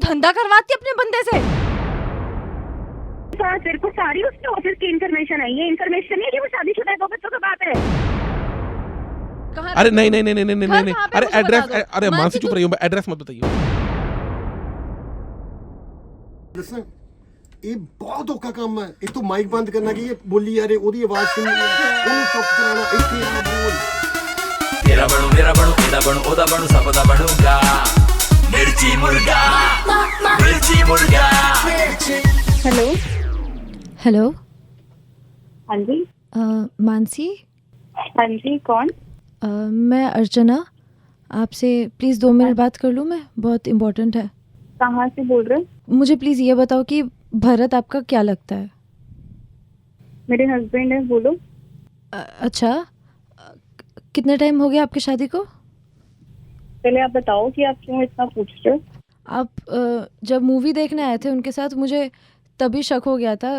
धंधा करवाती अपने बंदे से। तेरे को सारी उसके ऑफिस की इन्फॉर्मेशन है, ये इन्फॉर्मेशन नहीं है कि वो शादीशुदा है, दो बच्चों का बाप है। अरे नहीं नहीं नहीं नहीं नहीं घर नहीं, कहाँ पे अरे मुझे एड्रेस, बता दो। अरे मानसी, मानसी चुप तू- रही हो, एड्रेस मत बताइए। ਦੱਸਾਂ ਇਹ ਬਹੁਤ ਔਖਾ ਕੰਮ ਹੈ। ਇੱਕ ਤਾਂ ਮਾਈਕ ਬੰਦ ਕਰਨਾ ਕਿ ਇਹ ਬੋਲੀ ਯਾਰੇ ਉਹਦੀ ਆਵਾਜ਼ ਸੁਣਨੀ ਹੈ, ਉਹਨੂੰ ਚੁੱਪ ਕਰਾਉਣਾ, ਇੱਥੇ ਆ ਬੋਲ। तेरा बनू मेरा बनू तेरा बनू ओदा बनू सब दा बनूंगा मिर्ची मुर्गा मिर्ची मुर्गा। हेलो हेलो हाँ जी। मानसी, हाँ जी कौन? मैं अर्चना, आपसे प्लीज़ 2 मिनट बात कर लूँ मैं? बहुत इम्पोर्टेंट है। कहाँ से बोल रहे हो? मुझे प्लीज़ ये बताओ कि भरत आपका क्या लगता है? मेरे हस्बैंड है, बोलो। अच्छा, कितना टाइम हो गया आपकी शादी को? पहले आप बताओ कि आप क्यों इतना पूछ रहे हो? आप जब मूवी देखने आए थे उनके साथ, मुझे तभी शक हो गया था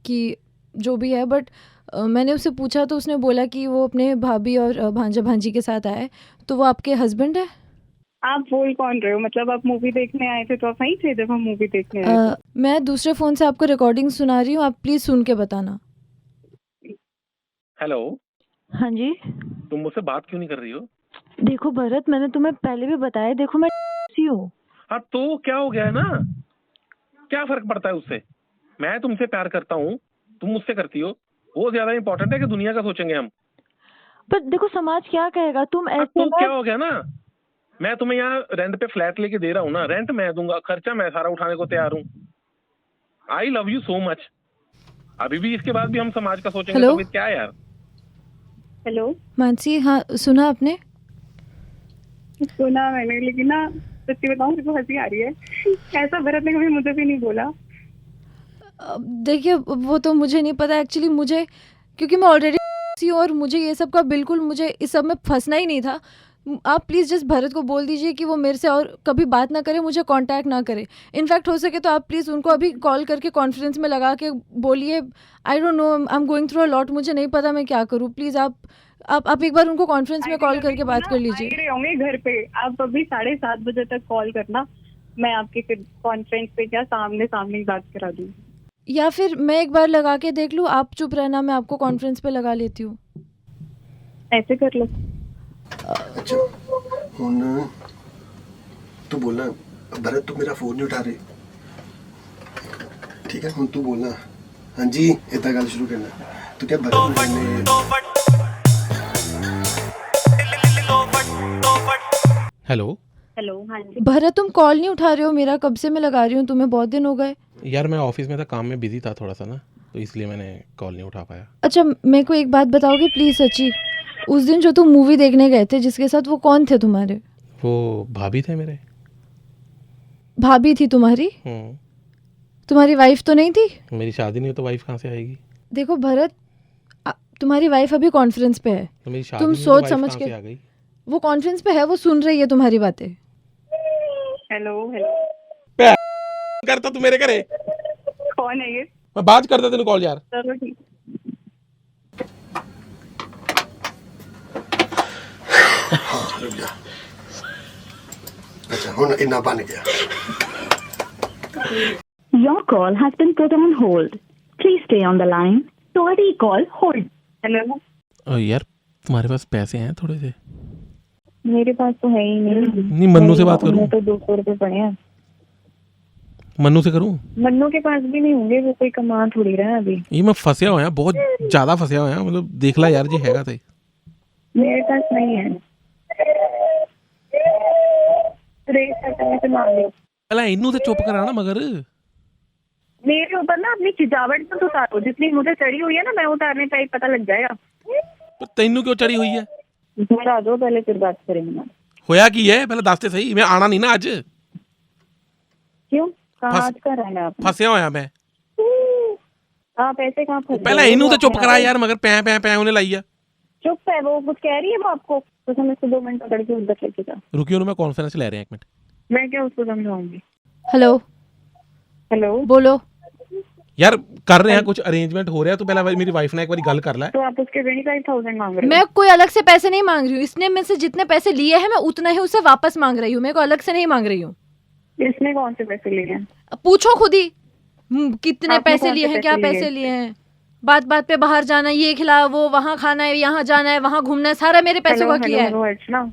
कि जो भी है, बट मैंने उससे पूछा तो उसने बोला कि वो अपने भाभी और भांजा भांजी के साथ आए, तो वो आपके हस्बैंड है? आप बोल कौन रहे हो? मतलब आप मूवी देखने आए थे तो आप वहीं थे जब हम मूवी देखने आए थे? मैं दूसरे फ़ोन से आपको रिकॉर्डिंग सुना रही हूँ, आप प्लीज़ सुन के बताना। हेलो, हाँ जी। तुम मुझसे बात क्यों नहीं कर रही हो? देखो भरत, मैंने तुम्हें पहले भी बताया, देखो मैं सी हूँ। हाँ तो क्या हो गया है ना, क्या फर्क पड़ता है उससे? मैं तुमसे प्यार करता हूँ, तुम मुझसे करती हो, वो ज्यादा इंपॉर्टेंट है कि दुनिया का सोचेंगे हम? पर देखो समाज क्या कहेगा, तुम हाँ, ऐसे तो में- क्या हो गया ना, मैं तुम्हें यहाँ रेंट पे फ्लैट लेके दे रहा हूँ ना, रेंट मैं दूंगा, खर्चा मैं सारा उठाने को तैयार हूँ। I love you so much. अभी भी इसके बाद भी हम समाज का सोचेंगे हेलो? तो फिर क्या है यार? हेलो, मानसी, हाँ सुना आपने? सुना मैंने, लेकिन ना सच्ची बताऊं मेरे को हंसी आ रही है। ऐसा भरत ने कभी मुझे भी नहीं बोला। देखिए वो तो मुझे नहीं पता एक्चुअली, मुझे क्योंकि मैं ऑलरेडी हूँ और मुझे ये सब का बिल्कुल, मुझे इस सब में फंसना ही नहीं था। आप प्लीज़ जस्ट भरत को बोल दीजिए कि वो मेरे से और कभी बात ना करे, मुझे कांटेक्ट ना करे। इनफैक्ट हो सके तो आप प्लीज़ उनको अभी कॉल करके कॉन्फ्रेंस में लगा के बोलिए, I don't know, I am going through a lot, मुझे नहीं पता मैं क्या करूँ। प्लीज़ आप एक बार उनको कॉन्फ्रेंस में कॉल करके बात कर लीजिए। आए रहे होंगे घर पे, आप अभी 7:30 बजे तक कॉल करना, मैं आपके फिर कॉन्फ्रेंस पे क्या सामने सामने ही बात करा दूँ। या फिर मैं एक बार लगा के देख लूँ, आप चुप रहना, मैं आपको कॉन्फ्रेंस पे लगा लेती हूँ। ऐसे कर लो। ਅੱਛਾ ਹੁਣ ਤੂੰ ਬੋਲਣਾ, ਭਰਤ ਤੂੰ ਮੇਰਾ ਫੋਨ ਨਹੀਂ ਉਠਾ ਰਹੀ, ਠੀਕ ਹੈ? ਹੁਣ ਤੂੰ ਬੋਲਣਾ, ਹਾਂਜੀ ਇਦਾਂ ਗੱਲ ਸ਼ੁਰੂ ਕਰਨਾ। ਤੂੰ ਕਿਹਾ ਭਰਤ ਨੇ हेलो हेलो, हाँ जी। भरत, तुम कॉल नहीं उठा रहे हो मेरा, कब से मैं लगा रही हूँ तुम्हें, बहुत दिन हो गए। यार मैं ऑफिस में था, काम में बिजी था थोड़ा सा ना, तो इसलिए मैंने कॉल नहीं उठा पाया। अच्छा, मेरे को एक बात बताओगे प्लीज़ सच्ची, उस दिन जो तुम मूवी देखने गए थे जिसके साथ, वो कौन थे तुम्हारे? वो भाभी थे मेरे। भाभी थी तुम्हारी? तुम्हारी वाइफ तो नहीं थी? मेरी शादी नहीं हो तो वाइफ कहाँ से आएगी? देखो भरत, तुम्हारी वाइफ अभी कॉन्फ्रेंस पे है, तो मेरी शादी तुम नहीं हुई तो सोच वाइफ समझ कहाँ के, से आ गई? वो कॉन्फ्रेंस पे है, वो सुन रही है तुम्हारी बातें। हेलो हेलो, करता तू मेरे करे, कौन है ये? मैं बात करता तेन कॉल यार। चलो ठीक। ਰੁਕ ਜਾ। ਅੱਛਾ ਹੁਣ ਇੰਨਾ ਬਣ ਗਿਆ। Your call has been put on hold. Please stay on the line. Sorry, call hold. Hello, यार तुम्हारे पास पैसे हैं थोड़े से? मेरे पास तो है ही नहीं। नहीं, मन्नू से बात करूं? तो 200 रुपए पड़े हैं। मन्नू से करूं? मन्नू के पास भी नहीं होंगे, वो कोई कमा थोड़ी रहा है अभी। ये मैं फंसया होया, बहुत ज्यादा फंसया होया, मतलब देख ला यार, जे हैगा ते मेरे पास नहीं है। रेट करने से मांग लो। पहला इनू ते चुप करा ना, मगर मेरे ऊपर ना अपनी खिजावट तो उतारो, जितनी मुझे चढ़ी हुई है ना, मैं उतारने पे ही पता लग जाएगा। तैनू क्यों चढ़ी हुई है? बता दो पहले, फिर बात करेंगे ना। होया की है पहले दस ते सही, मैं आना नहीं ना अज, क्यों? कहाँ फंस- आज का रहना है आपने? फंसया होया मैं। आप ऐसे कहाँ फंस पहला गए? इनू वो ते चुप अपने करा आप- यार, मगर पै पै पै उन्हें लाई है। चुप है, वो कुछ कह रही है वो आपको, तो हम इसको 2 मिनट पकड़ के उधर लेके जा। रुकियो ना, मैं कॉन्फ्रेंस ले रहे हैं, एक मिनट। मैं क्या उसको समझाऊंगी? हेलो, हेलो, बोलो। यार कर रहे हैं कुछ अरेंजमेंट हो रहा है, तो पहला मेरी वाइफ ने एक बार गल कर ला। तो आप उसके 25,000 मांग रहे हो? मैं कोई अलग से पैसे नहीं मांग रही हूँ, इसने मेरे से जितने पैसे लिए हैं मैं उतना ही उसे वापस मांग रही हूँ, मेरे को अलग से नहीं मांग रही हूँ। इसने कौन से पैसे लिए हैं? पूछो खुद ही कितने आपने पैसे कौन लिए से हैं, क्या पैसे लिए? पैसे लिए हैं। बात बात पे बाहर जाना, ये खिला, वो वहाँ खाना है, यहाँ जाना है, वहाँ घूमना है, सारा मेरे पैसों का किया है। हेलो अर्चना,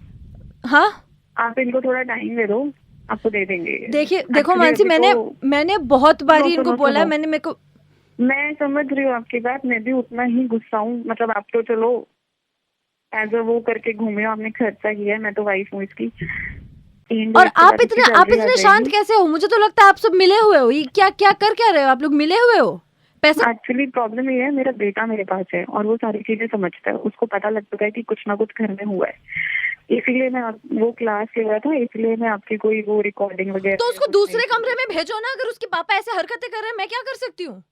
हाँ आप इनको थोड़ा टाइम दे दो, आपको दे देंगे। देखिए, देखो Actually मानसी, अभी तो- मैंने बहुत बारी सुनो, इनको सुनो, बोला है, सुनो। मैंने मेरे को मैं समझ रही हूँ आपकी बात, मैं भी उतना ही गुस्सा हूँ। मतलब आप तो चलो एज अ वो करके घूमे हो, आपने खर्चा किया है, मैं तो वाइफ हूँ इसकी। और आप इतने शांत कैसे हो? मुझे तो लगता है आप सब मिले हुए हो। ये क्या क्या कर क्या रहे हो आप लोग? मिले हुए हो पैसे? एक्चुअली प्रॉब्लम ये है, मेरा बेटा मेरे पास है और वो सारी चीजें समझता है, उसको पता लग चुका है कि कुछ ना कुछ घर में हुआ है, इसीलिए मैं वो क्लास ले रहा था, इसलिए मैं आपकी कोई वो रिकॉर्डिंग वगैरह। तो उसको दूसरे कमरे में भेजो ना। अगर उसके पापा ऐसे हरकतें कर रहे हैं, मैं क्या कर सकती हूँ?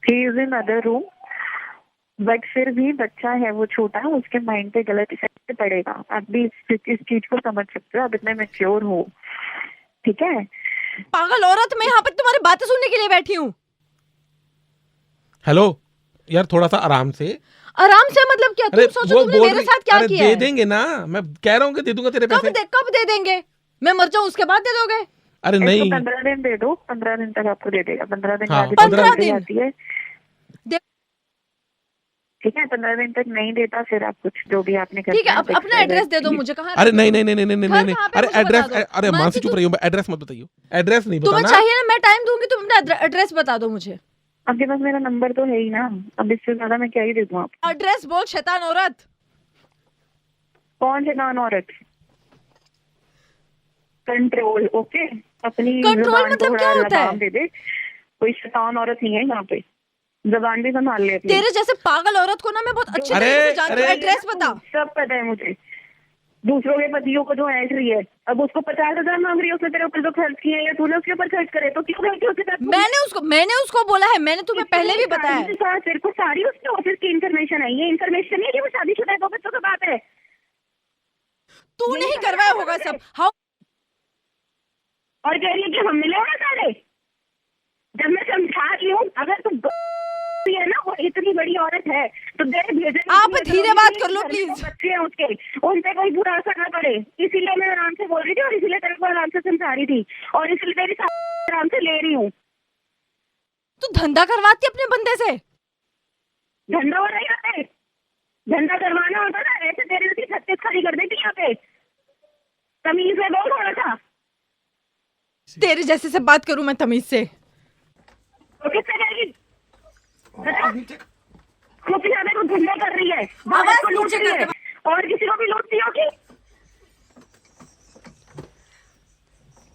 He is in other room, but फिर भी बच्चा है, वो छोटा है, उसके माइंड पे गलत इफेक्ट पड़ेगा। आप भी इस चीज को समझ सकते हो, आप इतने मैच्योर हो, ठीक है? पागल औरत, मैं यहाँ पे तुम्हारी बातें सुनने के लिए बैठी हूँ। हेलो यार, थोड़ा सा आराम से। आराम से मतलब क्या? तुम सोचो तुमने मेरे साथ क्या किया दे है? देंगे ना, मैं कह रहा हूँ कि दे दूंगा तेरे पैसे। कब दे देंगे? मैं मर जाऊँ उसके बाद दे दोगे? अरे इसको नहीं, 15 दिन दे दो, 15 दिन तक आपको दे देगा। 15 दिन हाँ, बाद 15 दिन आती है, दे- ठीक है? 15 दिन तक नहीं देता, फिर आप कुछ जो भी आपने करना ठीक है, है, अपना एड्रेस दे दो मुझे। कहाँ? अरे नहीं नहीं नहीं नहीं नहीं नहीं नहीं, कहाँ पे अरे मुझे एड्रेस, बता दो। अरे मानसी, मानसी चुप रही हो, एड्रेस मत बताइए, एड्रेस नहीं तुम्हें बताना। चाहिए ना, मैं टाइम दूंगी, तुम अपना एड्रेस बता दो मुझे। आपके पास मेरा नंबर तो है ही ना, अब इससे ज्यादा मैं क्या ही दे दूँ आपको? एड्रेस बोल, शैतान औरत। कौन से नान औरत? Control, okay? अपनी कंट्रोल जुबान मतलब को क्या थोड़ा होता है? लगाम दे दे। कोई शैतान औरत नहीं है यहाँ पे, जबान भी संभाल ले अपनी। तेरे जैसे पागल औरत को ना मैं बहुत अच्छी अरे, तरीके से जानती हूँ। अरे, एड्रेस बता। सब पता है मुझे, दूसरों के पतियों को जो ऐश रही है, अब उसको 50,000 मांग रही है, उसने तेरे ऊपर जो खर्च किए या तूने उसके ऊपर खर्च करे, तो क्यों करके उसके साथ? मैंने उसको बोला है, मैंने तुम्हें पहले भी बताया है। तेरे को सारी उसके ऑफिस की इन्फॉर्मेशन है, ये इन्फॉर्मेशन नहीं है कि वो शादीशुदा है, दो बच्चों का बाप है। तूने ही करवाया होगा सब। हाउ? और कह रही है कि हम मिले ना सारे। जब मैं समझा रही हूँ, अगर तुम है ना, वो इतनी बड़ी औरत है तो भेजे। आप धीरे बात कर लो प्लीज। बच्चे हैं उसके, उन पे कोई बुरा असर न पड़े, इसीलिए मैं आराम से बोल रही थी और इसीलिए तेरे को आराम से समझा रही थी और इसलिए तेरी आराम से ले रही हूँ। तू धंधा करवाती अपने बंदे से? धंधा हो रहा है, धंधा करवाना होता ना, ऐसे तेरी उसकी 36 खड़ी कर देती यहाँ पे। तमीज से बोल थोड़ा सा। तेरे जैसे से बात करूं मैं तमीज से? तो किससे करेगी? खुद ज्यादा को धंधा कर रही है, आवाज को लूट नीचे रही कर है और किसी को भी लूटती होगी।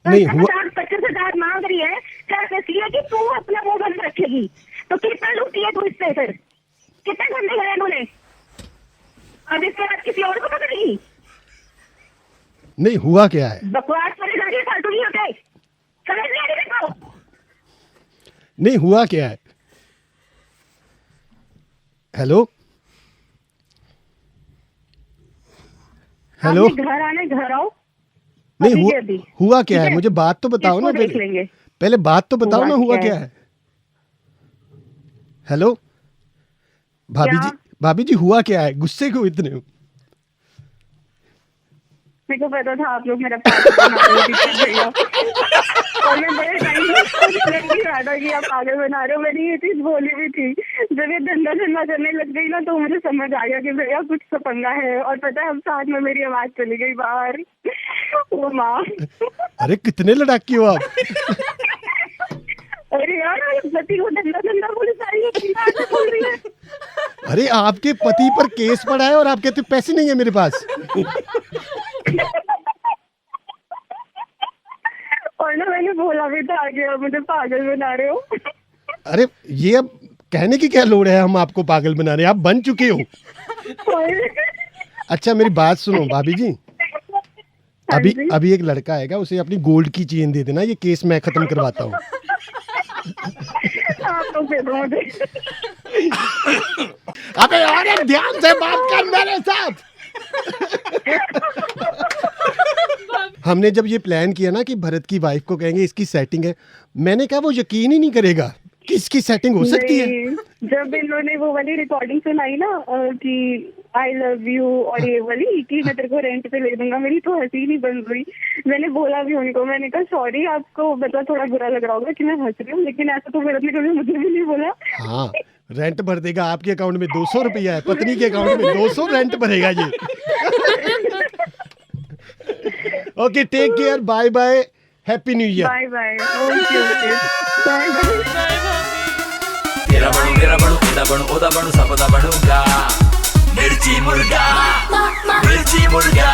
नहीं हुआ। 50,000 मांग रही है सिर्फ इसलिए कि तू अपना मुंह बंद रखेगी। तो कितना लूटी है तू इससे? फिर कितने धंधे करे तूने? अब इसके बाद किसी और को पकड़ेगी? नहीं हुआ क्या है? बकवास वाली गाड़ी फालतू नहीं होते, समझ नहीं आ रही देखो। नहीं हुआ क्या है? हेलो हेलो, आपने घर आने घर आओ। नहीं अभी हुआ, के अभी। हुआ क्या ठीक है? है? मुझे बात तो बताओ ना इसको देख पहले। लेंगे। पहले बात तो बताओ ना, हुआ क्या क्या है? है? हेलो भाभी क्या? जी, भाभी जी हुआ क्या है? गुस्से क्यों इतने हो? मेरे को पता था आप लोग मेरा पागल बना रहे हो दीपक भैया। और मैं बड़े टाइम से रहा था कि आप पागल बना रहे हो। मैंने ये चीज बोली भी थी। जब ये धंधा करने लग गई ना, तो मुझे समझ आ गया कि भैया कुछ तो पंगा है। और पता है, अब साथ में मेरी आवाज चली गई बाहर। ओ माँ, अरे कितने लड़ाकी हो आप? अरे यार, पति को धंधा बोली सारी बोल रही है। अरे आपके पति पर केस पड़ा है और आप कहते हो पैसे नहीं है मेरे पास। और ना मैंने बोला भी था कि आप मुझे पागल बना रहे हो। अरे ये अब कहने की क्या लोड़ है, हम आपको पागल बना रहे हैं? आप बन चुके हो। अच्छा मेरी बात सुनो भाभी जी, अभी एक लड़का आएगा, उसे अपनी गोल्ड की चेन दे देना, ये केस मैं खत्म करवाता हूँ। आप लोग दे दो मुझे। अबे अरे ध्यान से बात कर मेरे साथ। हमने जब ये प्लान किया ना कि भरत की वाइफ को कहेंगे इसकी सेटिंग है, मैंने कहा वो यकीन ही नहीं करेगा कि इसकी सेटिंग हो सकती है। जब इन्होंने वो वाली रिकॉर्डिंग सुनाई ना कि आई लव यू और ये वाली कि मैं तेरे को रेंट पे ले दूंगा, मेरी तो हंसी नहीं बंद हुई। मैंने बोला भी उनको, मैंने कहा सॉरी आपको मतलब थोड़ा बुरा लग रहा होगा कि मैं हंस रही हूँ, लेकिन ऐसा तो मेरे ने कभी मुझे भी नहीं बोला। हाँ रेंट भर देगा, आपके अकाउंट में 200 रुपया है, पत्नी के अकाउंट में 200 रेंट भरेगा ये। Okay take care, bye bye, happy new year. Bye bye, okay okay, bye bye. तेरा बनू मेरा बनू तेरा बनू ओदा बनू सबदा बनूंगा मिर्ची मुर्गा मिर्ची मुर्गा